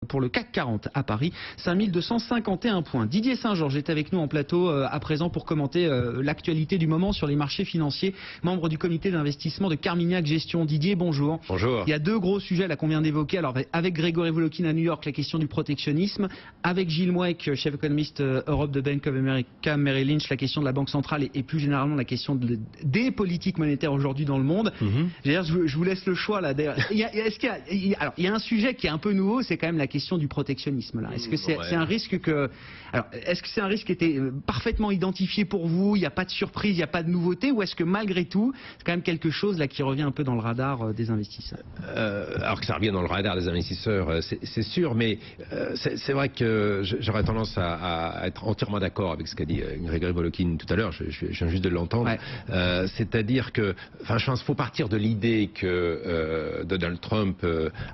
Pour le CAC 40 à Paris, 5251 points. Didier Saint-Georges est avec nous en plateau à présent pour commenter l'actualité du moment sur les marchés financiers, membre du comité d'investissement de Carmignac Gestion. Didier, bonjour. Bonjour. Il y a deux gros sujets là qu'on vient d'évoquer. Alors avec Grégory Volokhin à New York, la question du protectionnisme, avec Gilles Mouek, chef économiste Europe de Bank of America Merrill Lynch, la question de la Banque centrale et plus généralement la question des politiques monétaires aujourd'hui dans le monde. Je vous laisse le choix là. Il y a un sujet qui est un peu nouveau, c'est quand même la question du protectionnisme là. Est-ce que c'est un risque est-ce que c'est un risque qui était parfaitement identifié pour vous? Il n'y a pas de surprise, il n'y a pas de nouveauté, ou est-ce que malgré tout, c'est quand même quelque chose là qui revient un peu dans le radar des investisseurs? Alors que ça revient dans le radar des investisseurs, c'est sûr, mais c'est vrai que j'aurais tendance à être entièrement d'accord avec ce qu'a dit Grégory Volokhin tout à l'heure. Je viens juste de l'entendre. Ouais. C'est-à-dire que, enfin, je pense qu'il faut partir de l'idée que Donald Trump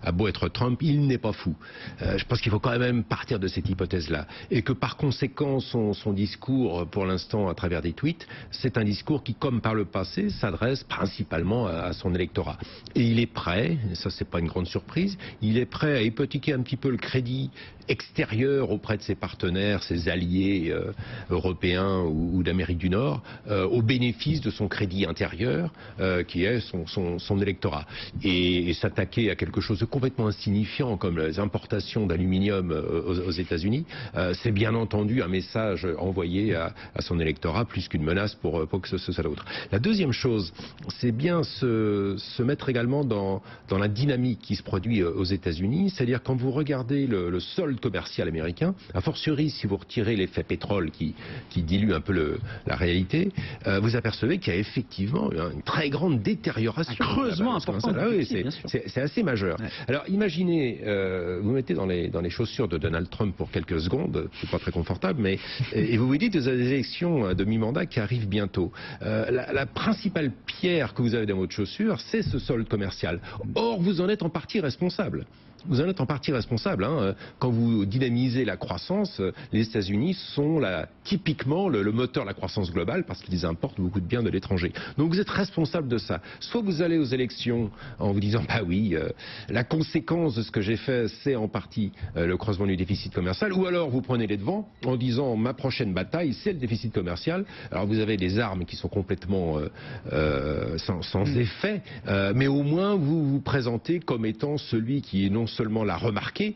a beau être Trump, il n'est pas fou. Je pense qu'il faut quand même partir de cette hypothèse-là. Et que par conséquent, son discours, pour l'instant, à travers des tweets, c'est un discours qui, comme par le passé, s'adresse principalement à son électorat. Et il est prêt, et ça c'est pas une grande surprise, il est prêt à hypothéquer un petit peu le crédit extérieur auprès de ses partenaires, ses alliés européens ou d'Amérique du Nord, au bénéfice de son crédit intérieur, qui est son électorat. Et s'attaquer à quelque chose de complètement insignifiant comme les importations d'aluminium aux États-Unis, c'est bien entendu un message envoyé à son électorat plus qu'une menace pour que ce soit l'autre. La deuxième chose, c'est bien se mettre également dans la dynamique qui se produit aux États-Unis, c'est-à-dire quand vous regardez le solde commercial américain, a fortiori si vous retirez l'effet pétrole qui dilue un peu la réalité, vous apercevez qu'il y a effectivement une très grande détérioration. Un creusement important. Oui, c'est assez majeur. Ouais. Alors imaginez, vous mettez dans les chaussures de Donald Trump pour quelques secondes, c'est pas très confortable, mais et vous vous dites vous avez des élections de mi-mandat qui arrivent bientôt. La principale pierre que vous avez dans votre chaussure, c'est ce solde commercial. Or, vous en êtes en partie responsable. Vous en êtes en partie responsable. Quand vous dynamisez la croissance, les États-Unis sont typiquement le moteur de la croissance globale parce qu'ils importent beaucoup de biens de l'étranger. Donc vous êtes responsable de ça. Soit vous allez aux élections en vous disant bah oui, la conséquence de ce que j'ai fait, c'est en partie le creusement du déficit commercial, ou alors vous prenez les devants en disant ma prochaine bataille, c'est le déficit commercial. Alors vous avez des armes qui sont complètement sans effet, mais au moins vous vous présentez comme étant celui qui est non seulement l'a remarqué,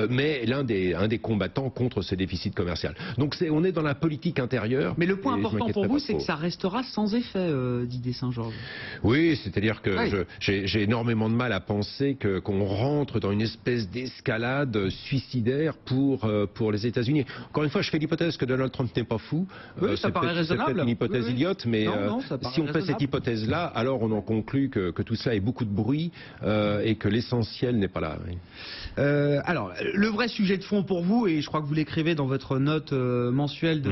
mais un des combattants contre ce déficit commercial. Donc on est dans la politique intérieure. Mais le point important pour vous, c'est que ça restera sans effet, Didier Saint-Georges. Oui, c'est-à-dire que j'ai énormément de mal à penser qu'on rentre dans une espèce d'escalade suicidaire pour les États-Unis. Encore une fois, je fais l'hypothèse que Donald Trump n'est pas fou. Oui, ça paraît raisonnable. C'est peut-être une hypothèse idiote, mais si on fait cette hypothèse-là, alors on en conclut que tout cela est beaucoup de bruit et que l'essentiel n'est pas là. Oui. Alors, le vrai sujet de fond pour vous, et je crois que vous l'écrivez dans votre note mensuelle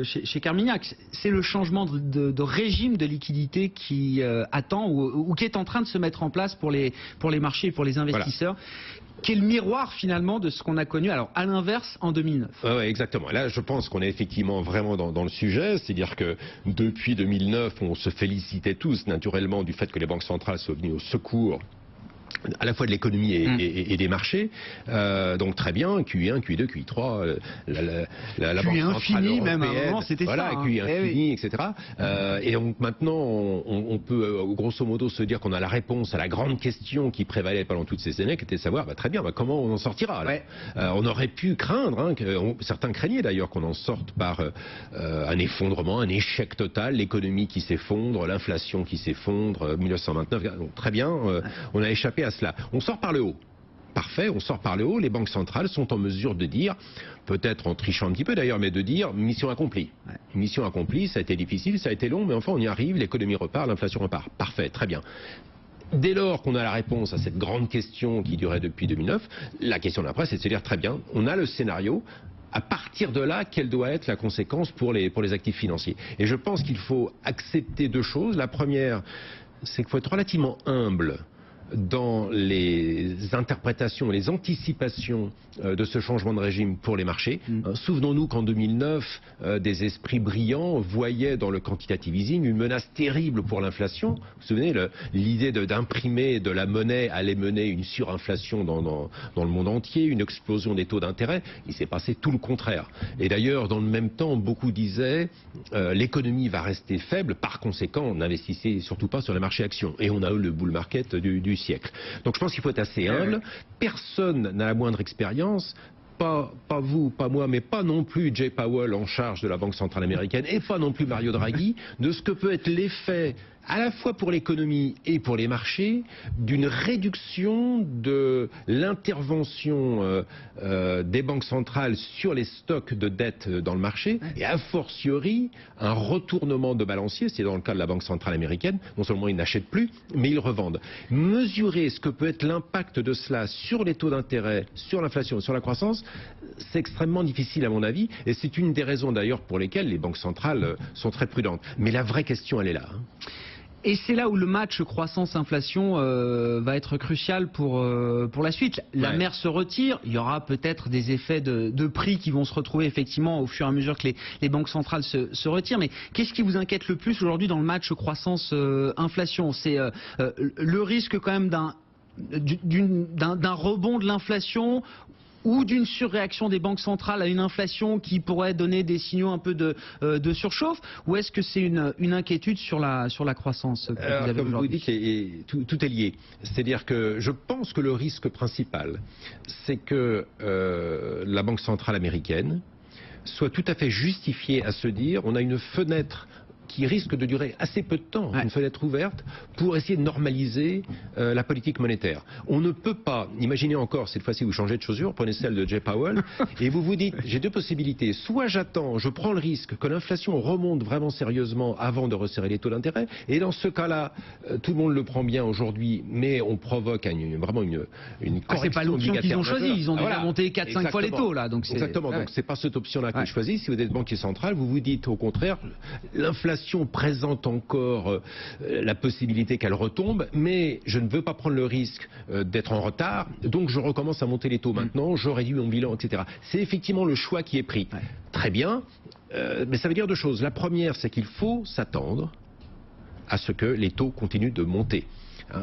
chez Carmignac, c'est le changement de régime de liquidité qui attend ou qui est en train de se mettre en place pour les marchés et pour les investisseurs. Voilà. Qui est le miroir finalement de ce qu'on a connu, alors à l'inverse en 2009. Oui, exactement. Là, je pense qu'on est effectivement vraiment dans le sujet, c'est-à-dire que depuis 2009, on se félicitait tous naturellement du fait que les banques centrales soient venues au secours à la fois de l'économie et des marchés, donc très bien, QI1, QI2, QI3, la Banque centrale infini, même à un moment, c'était voilà, ça. QI infini, etc. Et donc maintenant, on peut grosso modo se dire qu'on a la réponse à la grande question qui prévalait pendant toutes ces années, qui était de savoir, très bien, comment on en sortira là. On aurait pu craindre, certains craignaient d'ailleurs qu'on en sorte par un effondrement, un échec total, l'économie qui s'effondre, l'inflation qui s'effondre, 1929, donc, très bien, on a échappé à cela. On sort par le haut. Parfait, on sort par le haut. Les banques centrales sont en mesure de dire, peut-être en trichant un petit peu d'ailleurs, mais de dire mission accomplie. Mission accomplie, ça a été difficile, ça a été long, mais enfin on y arrive, l'économie repart, l'inflation repart. Parfait, très bien. Dès lors qu'on a la réponse à cette grande question qui durait depuis 2009, la question d'après c'est de se dire très bien, on a le scénario. À partir de là, quelle doit être la conséquence pour les actifs financiers? Et je pense qu'il faut accepter deux choses. La première, c'est qu'il faut être relativement humble dans les interprétations, les anticipations de ce changement de régime pour les marchés. Souvenons-nous qu'en 2009, des esprits brillants voyaient dans le quantitative easing une menace terrible pour l'inflation. Vous vous souvenez, l'idée d'imprimer de la monnaie allait mener une surinflation dans le monde entier, une explosion des taux d'intérêt. Il s'est passé tout le contraire. Et d'ailleurs, dans le même temps, beaucoup disaient l'économie va rester faible, par conséquent, n'investissez surtout pas sur les marchés actions. Et on a eu le bull market du siècle. Donc je pense qu'il faut être assez humble. Personne n'a la moindre expérience. Pas vous, pas moi, mais pas non plus Jay Powell en charge de la Banque centrale américaine et pas non plus Mario Draghi, de ce que peut être l'effet à la fois pour l'économie et pour les marchés d'une réduction de l'intervention des banques centrales sur les stocks de dette dans le marché et a fortiori un retournement de balancier, c'est dans le cas de la Banque centrale américaine, non seulement ils n'achètent plus, mais ils revendent. Mesurer ce que peut être l'impact de cela sur les taux d'intérêt, sur l'inflation, sur la croissance, c'est extrêmement difficile à mon avis et c'est une des raisons d'ailleurs pour lesquelles les banques centrales sont très prudentes. Mais la vraie question, elle est là. Et c'est là où le match croissance-inflation va être crucial pour la suite. La mer se retire, il y aura peut-être des effets de prix qui vont se retrouver effectivement au fur et à mesure que les banques centrales se retirent. Mais qu'est-ce qui vous inquiète le plus aujourd'hui dans le match croissance-inflation? C'est le risque quand même d'un rebond de l'inflation ou d'une surréaction des banques centrales à une inflation qui pourrait donner des signaux un peu de surchauffe, ou est-ce que c'est une inquiétude sur la croissance que vous avez comme vous aujourd'hui? dites, tout est lié. C'est-à-dire que je pense que le risque principal, c'est que la Banque centrale américaine soit tout à fait justifiée à se dire on a une fenêtre qui risque de durer assez peu de temps, une fenêtre ouverte, pour essayer de normaliser la politique monétaire. On ne peut pas, imaginez encore, cette fois-ci vous changez de chaussure, prenez celle de Jay Powell, et vous vous dites, j'ai deux possibilités, soit j'attends, je prends le risque que l'inflation remonte vraiment sérieusement avant de resserrer les taux d'intérêt, et dans ce cas-là, tout le monde le prend bien aujourd'hui, mais on provoque vraiment une correction c'est pas l'option qu'ils ont choisie, ils ont déjà monté 4-5 fois les taux là. Donc exactement, donc c'est pas cette option-là que je choisis. Si vous êtes banquier central, vous vous dites au contraire, l'inflation présente encore la possibilité qu'elle retombe, mais je ne veux pas prendre le risque d'être en retard, donc je recommence à monter les taux maintenant, je réduis mon bilan, etc. C'est effectivement le choix qui est pris. Très bien, mais ça veut dire deux choses. La première, c'est qu'il faut s'attendre à ce que les taux continuent de monter.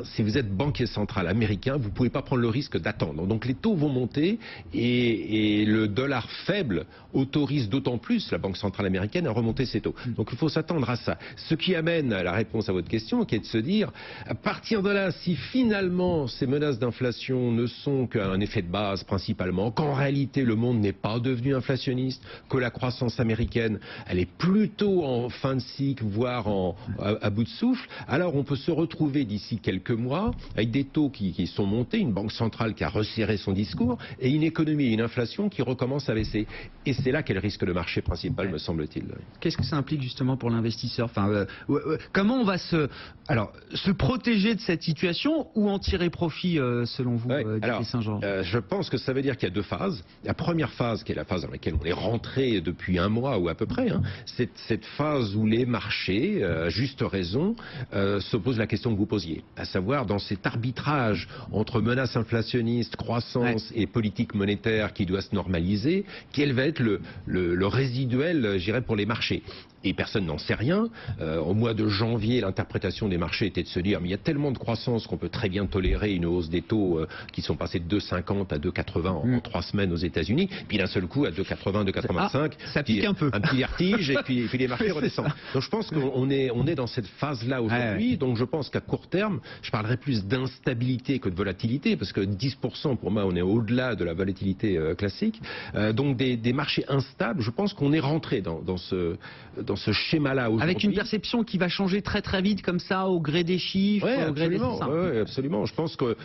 Si vous êtes banquier central américain, vous ne pouvez pas prendre le risque d'attendre. Donc les taux vont monter et le dollar faible autorise d'autant plus la Banque centrale américaine à remonter ses taux. Donc il faut s'attendre à ça. Ce qui amène à la réponse à votre question, qui est de se dire, à partir de là, si finalement ces menaces d'inflation ne sont qu'un effet de base principalement, qu'en réalité le monde n'est pas devenu inflationniste, que la croissance américaine, elle est plutôt en fin de cycle, voire à bout de souffle, alors on peut se retrouver d'ici quelques mois avec des taux qui sont montés, une banque centrale qui a resserré son discours et une économie et une inflation qui recommencent à baisser. Et c'est là qu'est le risque de marché principal, me semble-t-il. Qu'est-ce que ça implique justement pour l'investisseur? Comment on va se protéger de cette situation ou en tirer profit selon vous, Didier Saint-Georges? Je pense que ça veut dire qu'il y a deux phases. La première phase, qui est la phase dans laquelle on est rentré depuis un mois ou à peu près, c'est cette phase où les marchés, à juste raison, se posent la question que vous posiez. À savoir, dans cet arbitrage entre menaces inflationnistes, croissance et politique monétaire qui doit se normaliser, quel va être le résiduel, je dirais, pour les marchés? Et personne n'en sait rien. Au mois de janvier, l'interprétation des marchés était de se dire mais il y a tellement de croissance qu'on peut très bien tolérer une hausse des taux qui sont passés de 2,50 à 2,80 en 3 semaines aux États-Unis. Puis d'un seul coup à 2,80, 2,85, ça pique un peu. Un petit vertige et puis les marchés redescendent. Donc je pense qu'on est dans cette phase-là aujourd'hui. Donc je pense qu'à court terme, je parlerai plus d'instabilité que de volatilité parce que 10% pour moi on est au-delà de la volatilité classique. Donc des marchés instables. Je pense qu'on est rentré dans ce schéma-là aujourd'hui. Avec une perception qui va changer très très vite comme ça au gré des chiffres, au gré des... Oui, absolument. Je pense que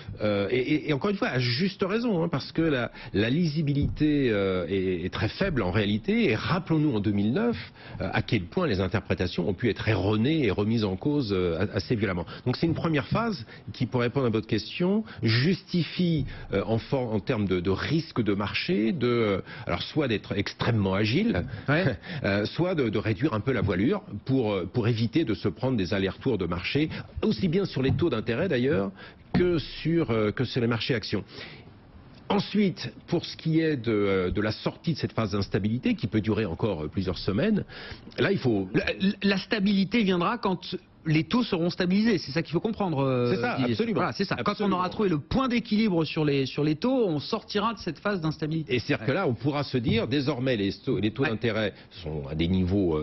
et encore une fois à juste raison, parce que la lisibilité est très faible en réalité. Et rappelons-nous en 2009 à quel point les interprétations ont pu être erronées et remises en cause assez violemment. Donc c'est une première phase qui, pour répondre à votre question, justifie en termes de risque de marché, alors soit d'être extrêmement agile, soit de réduire un peu la voilure pour éviter de se prendre des allers-retours de marché, aussi bien sur les taux d'intérêt d'ailleurs que sur les marchés actions. Ensuite, pour ce qui est de la sortie de cette phase d'instabilité, qui peut durer encore plusieurs semaines, là il faut... La stabilité viendra quand les taux seront stabilisés, c'est ça qu'il faut comprendre. C'est ça, absolument. Voilà, c'est ça. Quand on aura trouvé le point d'équilibre sur les taux, on sortira de cette phase d'instabilité. Et c'est-à-dire que là, on pourra se dire, désormais, les taux d'intérêt sont à des niveaux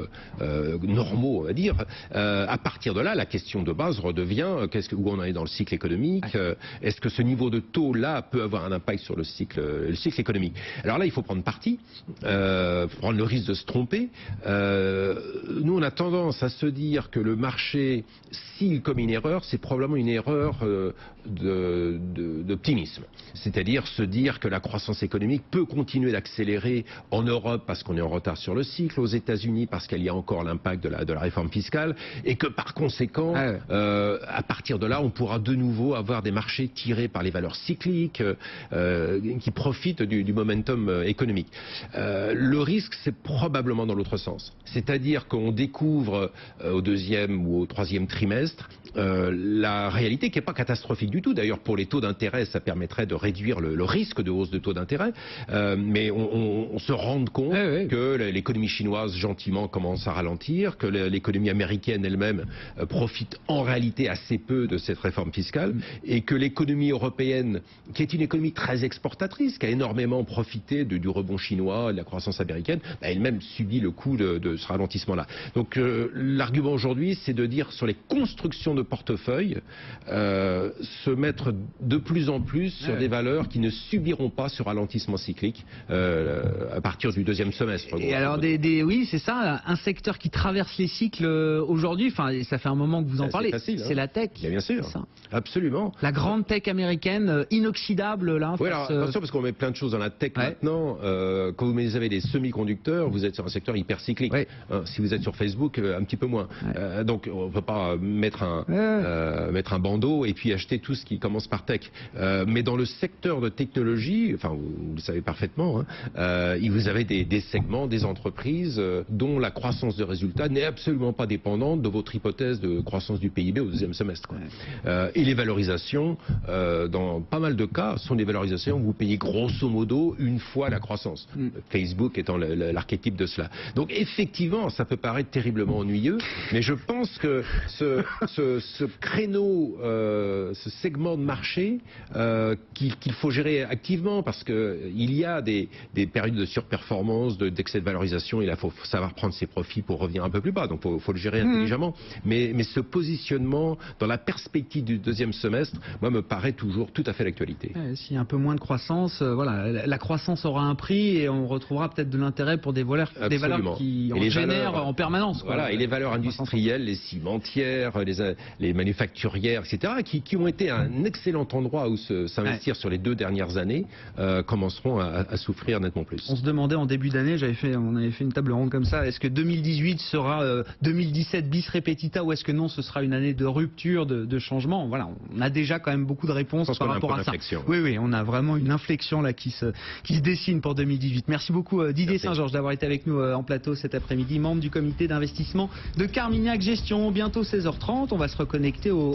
normaux, on va dire. À partir de là, la question de base redevient où on en est dans le cycle économique. Est-ce que ce niveau de taux-là peut avoir un impact sur le cycle économique? Alors là, il faut prendre parti, prendre le risque de se tromper. Nous, on a tendance à se dire que le marché, s'il commet une erreur, c'est probablement une erreur d'optimisme. C'est-à-dire se dire que la croissance économique peut continuer d'accélérer en Europe parce qu'on est en retard sur le cycle, aux États-Unis parce qu'il y a encore l'impact de la réforme fiscale, et que par conséquent, à partir de là, on pourra de nouveau avoir des marchés tirés par les valeurs cycliques qui profitent du momentum économique. Le risque, c'est probablement dans l'autre sens. C'est-à-dire qu'on découvre au deuxième ou au troisième trimestre la réalité qui n'est pas catastrophique du tout. D'ailleurs, pour les taux d'intérêt, ça permettrait de réduire le risque de hausse de taux d'intérêt. Mais on se rend compte que l'économie chinoise, gentiment, commence à ralentir, que l'économie américaine elle-même profite en réalité assez peu de cette réforme fiscale, et que l'économie européenne, qui est une économie très exportatrice, qui a énormément profité du rebond chinois, de la croissance américaine, elle-même subit le coup de ce ralentissement-là. Donc l'argument aujourd'hui, c'est de dire sur les constructions de portefeuille, se mettre de plus en plus sur des valeurs qui ne subiront pas ce ralentissement cyclique à partir du deuxième semestre. Et alors oui, c'est ça, un secteur qui traverse les cycles aujourd'hui, enfin ça fait un moment que vous en parlez, c'est la tech. Bien sûr, absolument. La grande tech américaine, inoxydable là. Oui, alors attention parce qu'on met plein de choses dans la tech maintenant. Quand vous avez des semi-conducteurs, vous êtes sur un secteur hyper cyclique. Si vous êtes sur Facebook, un petit peu moins. Donc on ne peut pas mettre un bandeau et puis acheter tout ce qui commence par tech. Mais dans le secteur de technologie, enfin vous le savez parfaitement, vous avez des segments, des entreprises dont la croissance de résultats n'est absolument pas dépendante de votre hypothèse de croissance du PIB au deuxième semestre. Et les valorisations, dans pas mal de cas, sont des valorisations où vous payez grosso modo une fois la croissance. Facebook étant l'archétype de cela. Donc effectivement, ça peut paraître terriblement ennuyeux, mais je pense que ce créneau, ce segment de marché qu'il faut gérer activement, parce qu'il y a des périodes de surperformance, d'excès de valorisation, et là il faut savoir prendre ses profits pour revenir un peu plus bas, donc il faut le gérer intelligemment. Mais ce positionnement dans la perspective du deuxième semestre, moi, me paraît toujours tout à fait l'actualité. S'il y a un peu moins de croissance, voilà, la croissance aura un prix et on retrouvera peut-être de l'intérêt pour des valeurs qui en génèrent en permanence. Voilà, et les valeurs industrielles, les cimentières, les manufacturières, etc., qui ont été un excellent endroit où s'investir sur les 2 dernières années, commenceront à souffrir nettement plus. On se demandait en début d'année, on avait fait une table ronde comme ça, est-ce que 2018 sera 2017 bis repetita, ou est-ce que non, ce sera une année de rupture, de changement? Voilà, on a déjà quand même beaucoup de réponses par rapport à ça. Oui, on a vraiment une inflexion là qui se dessine pour 2018. Merci beaucoup Didier Saint-Georges d'avoir été avec nous en plateau cet après-midi, membre du comité d'investissement de Carmignac Gestion. Bientôt 16h30, on va se reconnecter au